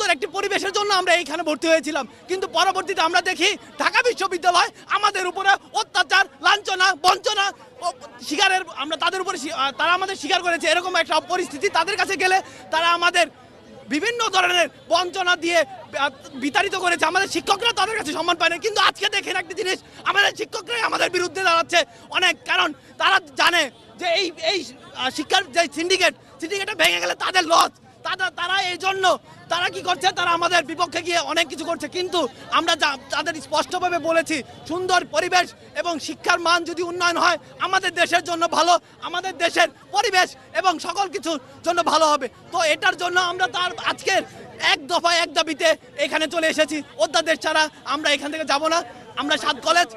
সুন্দর একটি পরিবেশের জন্য আমরা এইখানে ভর্তি হয়েছিলাম, কিন্তু পরবর্তীতে আমরা দেখি ঢাকা বিশ্ববিদ্যালয় আমাদের উপরে অত্যাচার, লাঞ্ছনা, বঞ্চনা শিকারের আমরা তাদের উপরে তারা আমাদের স্বীকার করেছে। এরকম একটা পরিস্থিতি, তাদের কাছে গেলে তারা আমাদের বিভিন্ন ধরনের বঞ্চনা দিয়ে বিতাড়িত করেছে। আমাদের শিক্ষকরা তাদের কাছে সম্মান পায় না, কিন্তু আজকে দেখেন একটা জিনিস, আমাদের শিক্ষকরাই আমাদের বিরুদ্ধে দাঁড়াচ্ছে অনেক, কারণ তারা জানে যে এই শিক্ষার যে সিন্ডিকেটটা ভেঙে গেলে তাদের লস। তারা এই জন্য তারা কি করছে, তারা আমাদের বিপক্ষে গিয়ে অনেক কিছু করছে। কিন্তু আমরা তাদের স্পষ্টভাবে বলেছি, সুন্দর পরিবেশ এবং শিক্ষার মান যদি উন্নয়ন হয় আমাদের দেশের জন্য ভালো, আমাদের দেশের পরিবেশ এবং সকল কিছুর জন্য ভালো হবে। তো এটার জন্য আমরা তার আজকের এক দফায় এক দাবিতে এখানে চলে এসেছি। অধ্যাদেশ ছাড়া আমরা এখান থেকে যাব না। আমরা 7 কলেজ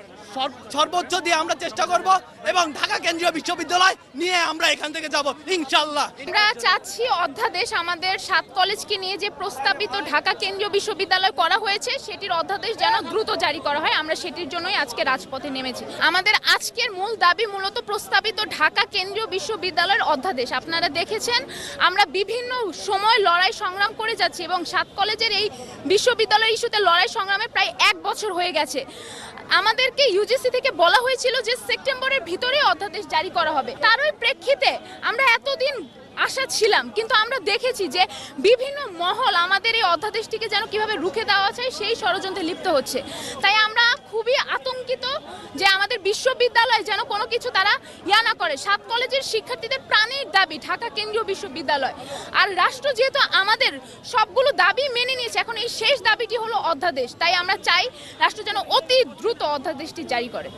সর্বোচ্চ দিয়ে আমরা চেষ্টা করব এবং ঢাকা কেন্দ্রীয় বিশ্ববিদ্যালয় নিয়ে আমরা এখান থেকে যাব ইনশাআল্লাহ। আমরা চাচ্ছি অধ্যাদেশ আমাদের 7 কলেজকে নিয়ে যে প্রস্তাবিত ঢাকা কেন্দ্রীয় বিশ্ববিদ্যালয় করা হয়েছে সেটির অধ্যাদেশ যেন দ্রুত জারি করা হয়। আমরা সেটির জন্যই আজকে রাজপথে নেমেছি। আমাদের আজকের মূল দাবি মূলত প্রস্তাবিত ঢাকা কেন্দ্রীয় বিশ্ববিদ্যালয়ের অধ্যাদেশ। আপনারা দেখেছেন আমরা বিভিন্ন সময় লড়াই সংগ্রাম করে যাচ্ছি এবং 7 কলেজের এই বিশ্ববিদ্যালয় ইস্যুতে লড়াই সংগ্রামে প্রায় 1 বছর হয়ে গেছে। আমাদেরকে ইউজিসি থেকে বলা হয়েছিল যে সেপ্টেম্বরের ভিতরে অধ্যাদেশ জারি করা হবে। তারই প্রেক্ষিতে আমরা এতদিন আশা ছিলাম, কিন্তু আমরা দেখেছি যে বিভিন্ন মহল আমাদের এই অধ্যাদেশটিকে যেন কিভাবে রুখে দেওয়া যায় সেই ষড়যন্ত্রে লিপ্ত হচ্ছে। তাই আমরা খুবই আতঙ্কিত যে আমাদের বিশ্ববিদ্যালয় যেন কোনো কিছু তারা না করে। 7 কলেজের শিক্ষার্থীদের প্রাণের দাবি ঢাকা কেন্দ্রীয় বিশ্ববিদ্যালয়, আর রাষ্ট্র যেহেতু আমাদের সবগুলো দাবি মেনে নিয়েছে, এখন এই শেষ দাবিটি হলো অধ্যাদেশ। তাই আমরা চাই রাষ্ট্র যেন অতি দ্রুত অধ্যাদেশটি জারি করে।